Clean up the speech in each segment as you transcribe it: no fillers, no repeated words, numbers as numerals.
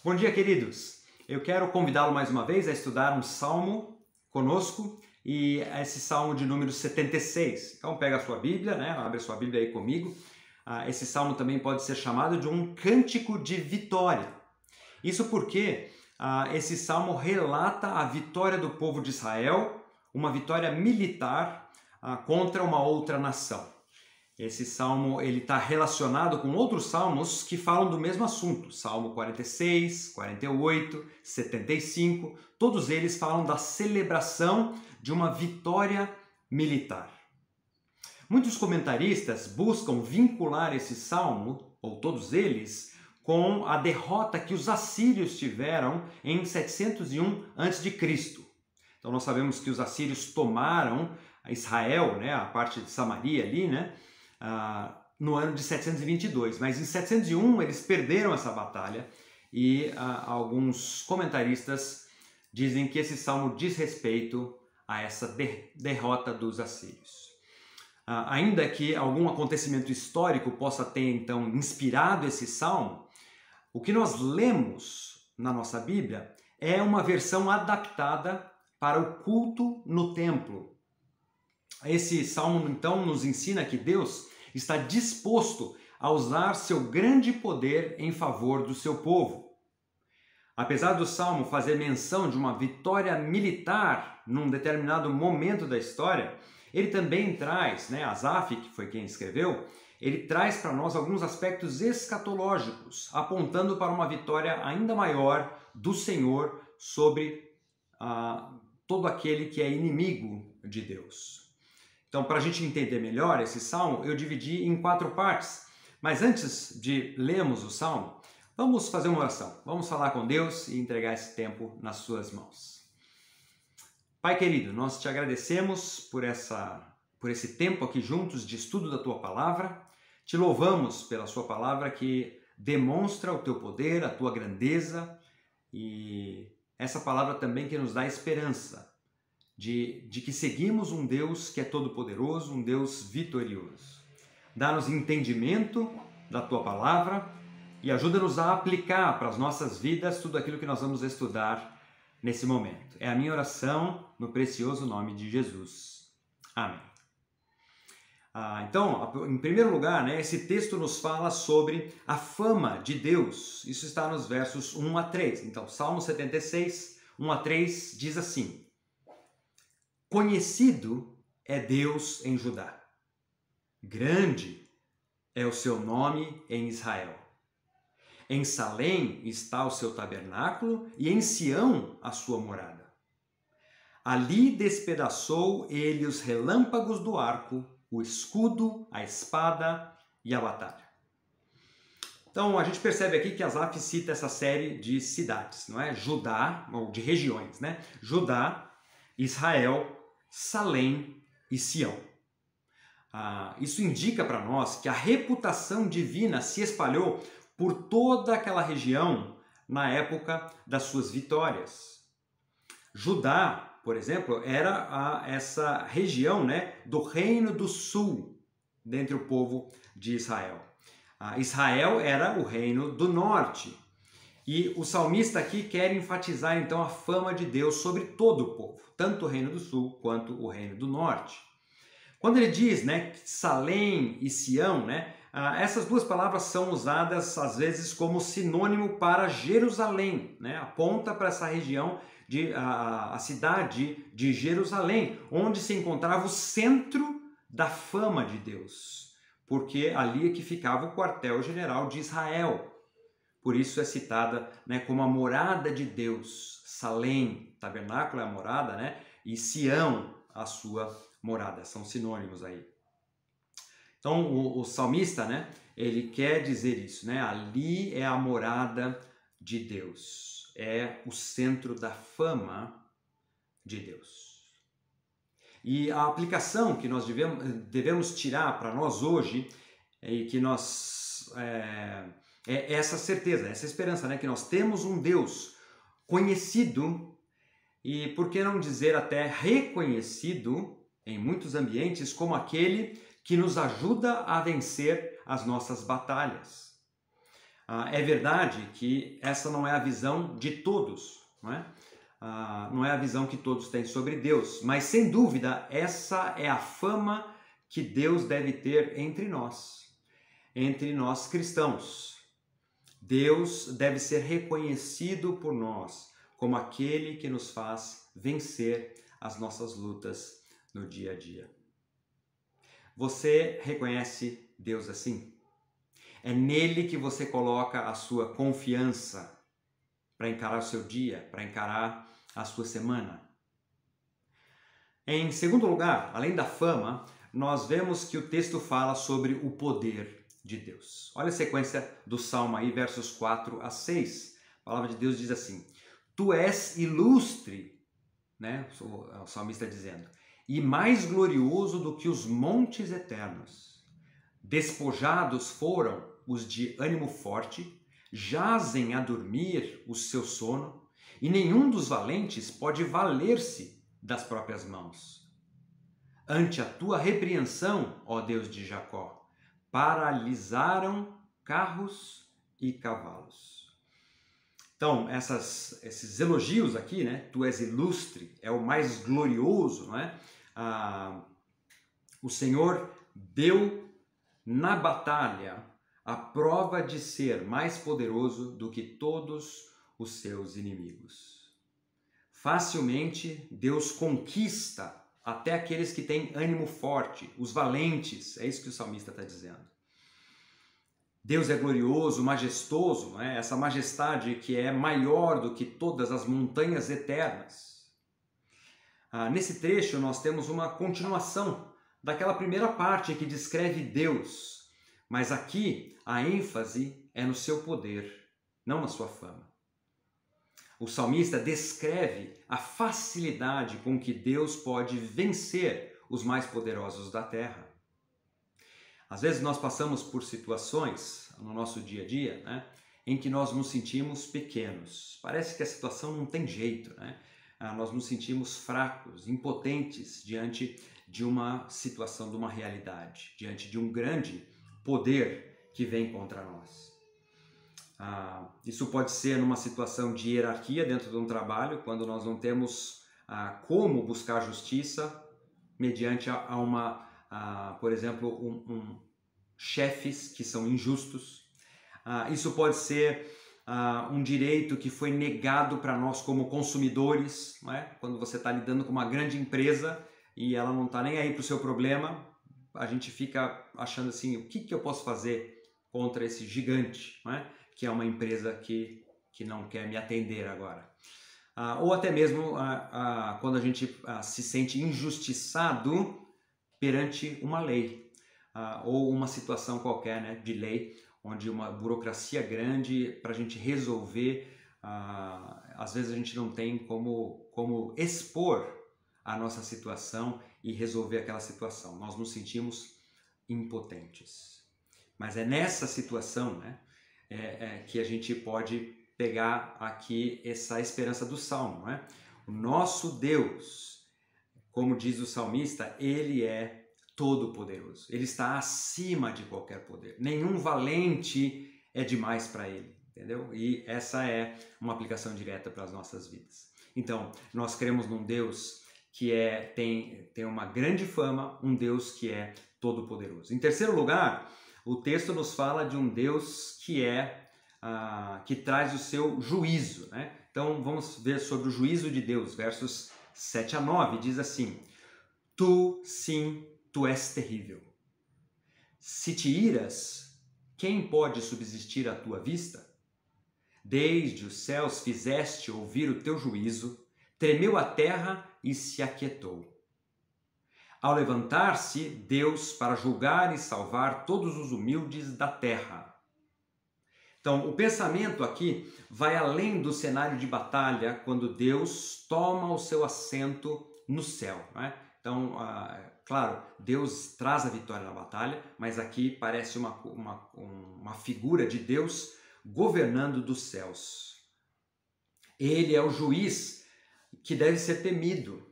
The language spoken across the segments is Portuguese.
Bom dia, queridos! Eu quero convidá-lo mais uma vez a estudar um salmo conosco, e esse salmo de número 76. Então pega a sua Bíblia, abre a sua Bíblia aí comigo. Esse salmo também pode ser chamado de um cântico de vitória. Isso porque esse salmo relata a vitória do povo de Israel, uma vitória militar contra uma outra nação. Esse salmo está relacionado com outros salmos que falam do mesmo assunto. Salmo 46, 48, 75, todos eles falam da celebração de uma vitória militar. Muitos comentaristas buscam vincular esse salmo, ou todos eles, com a derrota que os assírios tiveram em 701 a.C. Então nós sabemos que os assírios tomaram Israel, a parte de Samaria ali, no ano de 722, mas em 701 eles perderam essa batalha e alguns comentaristas dizem que esse salmo diz respeito a essa derrota dos assírios. Ainda que algum acontecimento histórico possa ter então inspirado esse salmo, o que nós lemos na nossa Bíblia é uma versão adaptada para o culto no templo. Esse salmo então nos ensina que Deus está disposto a usar seu grande poder em favor do seu povo. Apesar do salmo fazer menção de uma vitória militar num determinado momento da história, ele também traz, Asaf, que foi quem escreveu, ele traz para nós alguns aspectos escatológicos, apontando para uma vitória ainda maior do Senhor sobre todo aquele que é inimigo de Deus. Então, para a gente entender melhor esse salmo, eu dividi em 4 partes. Mas antes de lermos o salmo, vamos fazer uma oração. Vamos falar com Deus e entregar esse tempo nas suas mãos. Pai querido, nós te agradecemos por esse tempo aqui juntos de estudo da Tua Palavra. Te louvamos pela Sua Palavra que demonstra o Teu poder, a Tua grandeza, e essa palavra também que nos dá esperança de que seguimos um Deus que é todo-poderoso, um Deus vitorioso. Dá-nos entendimento da Tua Palavra e ajuda-nos a aplicar para as nossas vidas tudo aquilo que nós vamos estudar nesse momento. É a minha oração no precioso nome de Jesus. Amém. Então, em primeiro lugar, esse texto nos fala sobre a fama de Deus. Isso está nos versos 1 a 3. Então, Salmo 76, 1 a 3 diz assim: Conhecido é Deus em Judá, grande é o seu nome em Israel. Em Salém está o seu tabernáculo e em Sião a sua morada. Ali despedaçou ele os relâmpagos do arco, o escudo, a espada e a batalha. Então a gente percebe aqui que Asaf cita essa série de cidades, não é? Judá, ou de regiões, Judá, Israel, Salém e Sião. Isso indica para nós que a reputação divina se espalhou por toda aquela região na época das suas vitórias. Judá, por exemplo, era essa região do Reino do Sul, dentre o povo de Israel. Israel era o Reino do Norte. E o salmista aqui quer enfatizar então a fama de Deus sobre todo o povo, tanto o Reino do Sul quanto o Reino do Norte. Quando ele diz que Salém e Sião, essas duas palavras são usadas às vezes como sinônimo para Jerusalém, aponta para essa região, a cidade de Jerusalém, onde se encontrava o centro da fama de Deus, porque ali é que ficava o quartel-general de Israel. Por isso é citada como a morada de Deus. Salém, tabernáculo é a morada, e Sião, a sua morada. São sinônimos aí. Então o salmista, ele quer dizer isso, ali é a morada de Deus. É o centro da fama de Deus. E a aplicação que nós devemos tirar para nós hoje é que nós... É essa certeza, essa esperança, que nós temos um Deus conhecido e, por que não dizer até reconhecido em muitos ambientes como aquele que nos ajuda a vencer as nossas batalhas. É verdade que essa não é a visão de todos, não é? Não é a visão que todos têm sobre Deus, mas sem dúvida essa é a fama que Deus deve ter entre nós cristãos. Deus deve ser reconhecido por nós como aquele que nos faz vencer as nossas lutas no dia a dia. Você reconhece Deus assim? É nele que você coloca a sua confiança para encarar o seu dia, para encarar a sua semana. Em segundo lugar, além da fama, nós vemos que o texto fala sobre o poder de Deus. Olha a sequência do Salmo aí, versos 4 a 6. A palavra de Deus diz assim: Tu és ilustre, né? O salmista dizendo, e mais glorioso do que os montes eternos. Despojados foram os de ânimo forte, jazem a dormir o seu sono, e nenhum dos valentes pode valer-se das próprias mãos. Ante a tua repreensão, ó Deus de Jacó, paralisaram carros e cavalos. Então, esses elogios aqui, né? Tu és ilustre, é o mais glorioso, não é? O Senhor deu na batalha a prova de ser mais poderoso do que todos os seus inimigos. Facilmente Deus conquista até aqueles que têm ânimo forte, os valentes, é isso que o salmista está dizendo. Deus é glorioso, majestoso, não é? Essa majestade que é maior do que todas as montanhas eternas. Nesse trecho nós temos uma continuação daquela primeira parte que descreve Deus, mas aqui a ênfase é no seu poder, não na sua fama. O salmista descreve a facilidade com que Deus pode vencer os mais poderosos da terra. Às vezes nós passamos por situações no nosso dia a dia, né, em que nós nos sentimos pequenos. Parece que a situação não tem jeito, né? Nós nos sentimos fracos, impotentes diante de uma situação, de uma realidade, diante de um grande poder que vem contra nós. Isso pode ser numa situação de hierarquia dentro de um trabalho, quando nós não temos como buscar justiça mediante por exemplo, chefes que são injustos. Isso pode ser um direito que foi negado para nós como consumidores, não é? Quando você está lidando com uma grande empresa e ela não está nem aí para o seu problema, a gente fica achando assim, o que eu posso fazer contra esse gigante, não é? Que é uma empresa que não quer me atender agora. Ou até mesmo quando a gente se sente injustiçado perante uma lei, ou uma situação qualquer, né, de lei, onde uma burocracia grande para a gente resolver, às vezes a gente não tem como expor a nossa situação e resolver aquela situação. Nós nos sentimos impotentes. Mas é nessa situação, né, que a gente pode pegar aqui essa esperança do Salmo, né? O nosso Deus, como diz o salmista, ele é todo-poderoso. Ele está acima de qualquer poder. Nenhum valente é demais para ele, entendeu? E essa é uma aplicação direta para as nossas vidas. Então, nós cremos num Deus que tem uma grande fama, um Deus que é todo-poderoso. Em terceiro lugar, o texto nos fala de um Deus que traz o seu juízo, né? Então vamos ver sobre o juízo de Deus, versos 7 a 9, diz assim: Tu, sim, tu és terrível. Se te iras, quem pode subsistir à tua vista? Desde os céus fizeste ouvir o teu juízo, tremeu a terra e se aquietou. Ao levantar-se Deus para julgar e salvar todos os humildes da terra. Então, o pensamento aqui vai além do cenário de batalha, quando Deus toma o seu assento no céu, né? Então, claro, Deus traz a vitória na batalha, mas aqui parece uma figura de Deus governando dos céus. Ele é o juiz que deve ser temido,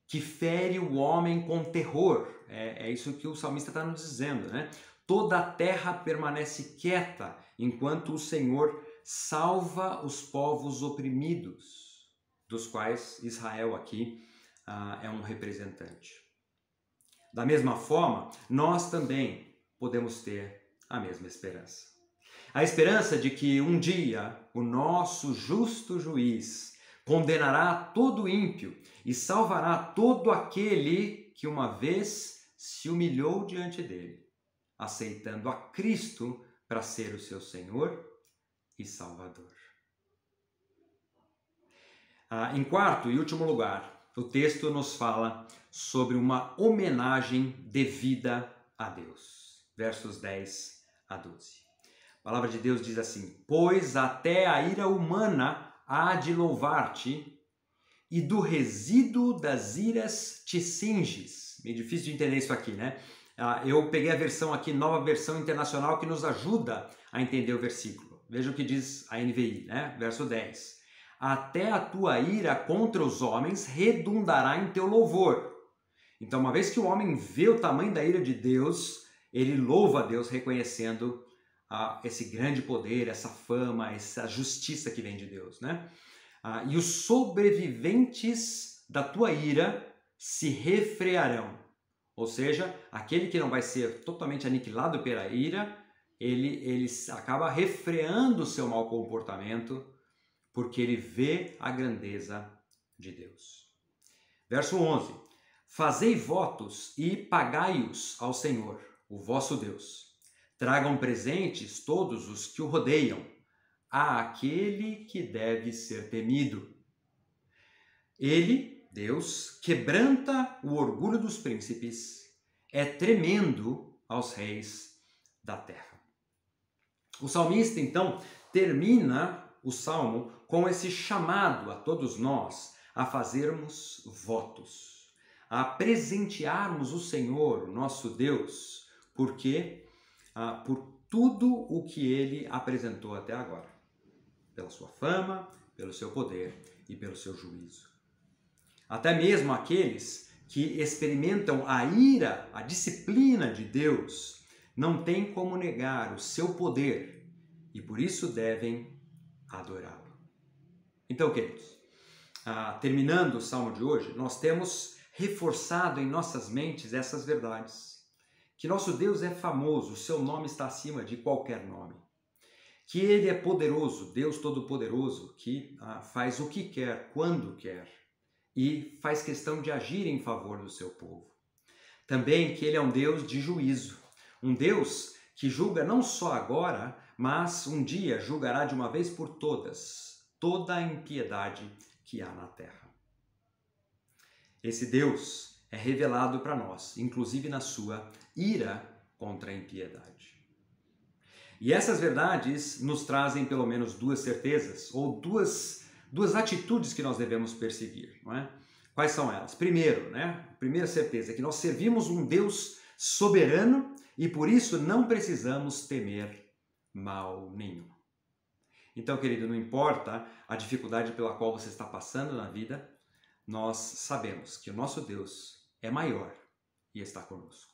que fere o homem com terror. É isso que o salmista está nos dizendo, né? Toda a terra permanece quieta enquanto o Senhor salva os povos oprimidos, dos quais Israel aqui é um representante. Da mesma forma, nós também podemos ter a mesma esperança. A esperança de que um dia o nosso justo juiz condenará todo ímpio e salvará todo aquele que uma vez se humilhou diante dele, aceitando a Cristo para ser o seu Senhor e Salvador. Em quarto e último lugar, o texto nos fala sobre uma homenagem devida a Deus. Versos 10 a 12. A palavra de Deus diz assim: pois até a ira humana há de louvar-te, e do resíduo das iras te cinges. Meio difícil de entender isso aqui, né? Eu peguei a versão aqui, nova versão internacional, que nos ajuda a entender o versículo. Veja o que diz a NVI, né? Verso 10. Até a tua ira contra os homens redundará em teu louvor. Então, uma vez que o homem vê o tamanho da ira de Deus, ele louva a Deus reconhecendo esse grande poder, essa fama, essa justiça que vem de Deus, né? E os sobreviventes da tua ira se refrearão. Ou seja, aquele que não vai ser totalmente aniquilado pela ira, ele acaba refreando o seu mau comportamento, porque ele vê a grandeza de Deus. Verso 11. Fazei votos e pagai-os ao Senhor, o vosso Deus. Tragam presentes todos os que o rodeiam, àquele que deve ser temido. Ele, Deus, quebranta o orgulho dos príncipes, é tremendo aos reis da terra. O salmista, então, termina o salmo com esse chamado a todos nós a fazermos votos, a presentearmos o Senhor, nosso Deus, porque por tudo o que ele apresentou até agora, pela sua fama, pelo seu poder e pelo seu juízo. Até mesmo aqueles que experimentam a ira, a disciplina de Deus, não têm como negar o seu poder e por isso devem adorá-lo. Então, queridos, terminando o salmo de hoje, nós temos reforçado em nossas mentes essas verdades. Que nosso Deus é famoso, o seu nome está acima de qualquer nome. Que Ele é poderoso, Deus Todo-Poderoso, que faz o que quer, quando quer, e faz questão de agir em favor do seu povo. Também que Ele é um Deus de juízo, um Deus que julga não só agora, mas um dia julgará de uma vez por todas toda a impiedade que há na terra. Esse Deus é revelado para nós, inclusive na sua ira contra a impiedade. E essas verdades nos trazem pelo menos duas certezas, ou duas atitudes que nós devemos perseguir, não é? Quais são elas? Primeiro, né? A primeira certeza é que nós servimos um Deus soberano e por isso não precisamos temer mal nenhum. Então, querido, não importa a dificuldade pela qual você está passando na vida, nós sabemos que o nosso Deus é maior e está conosco.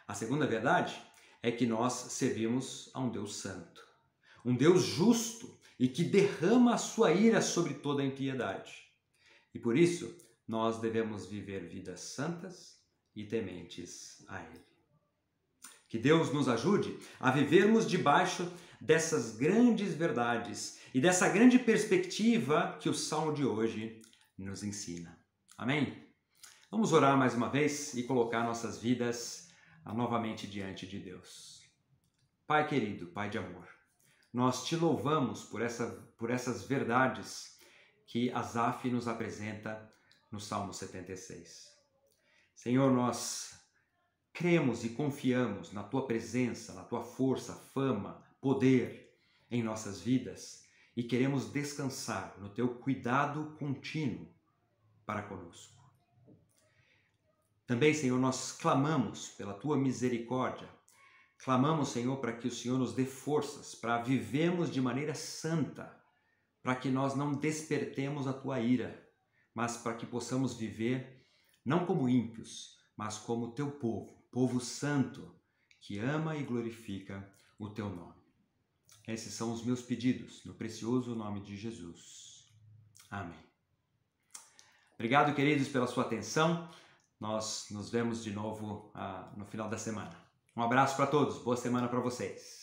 A segunda verdade é que nós servimos a um Deus santo, um Deus justo e que derrama a sua ira sobre toda a impiedade. E por isso, nós devemos viver vidas santas e tementes a Ele. Que Deus nos ajude a vivermos debaixo dessas grandes verdades e dessa grande perspectiva que o Salmo de hoje nos ensina. Amém? Vamos orar mais uma vez e colocar nossas vidas novamente diante de Deus. Pai querido, Pai de amor, nós te louvamos por essas verdades que Asaf nos apresenta no Salmo 76. Senhor, nós cremos e confiamos na Tua presença, na Tua força, fama, poder em nossas vidas e queremos descansar no Teu cuidado contínuo para conosco. Também, Senhor, nós clamamos pela Tua misericórdia. Clamamos, Senhor, para que o Senhor nos dê forças para vivermos de maneira santa, para que nós não despertemos a Tua ira, mas para que possamos viver não como ímpios, mas como Teu povo, povo santo, que ama e glorifica o Teu nome. Esses são os meus pedidos, no precioso nome de Jesus. Amém. Obrigado, queridos, pela sua atenção. Nós nos vemos de novo no final da semana. Um abraço para todos, boa semana para vocês.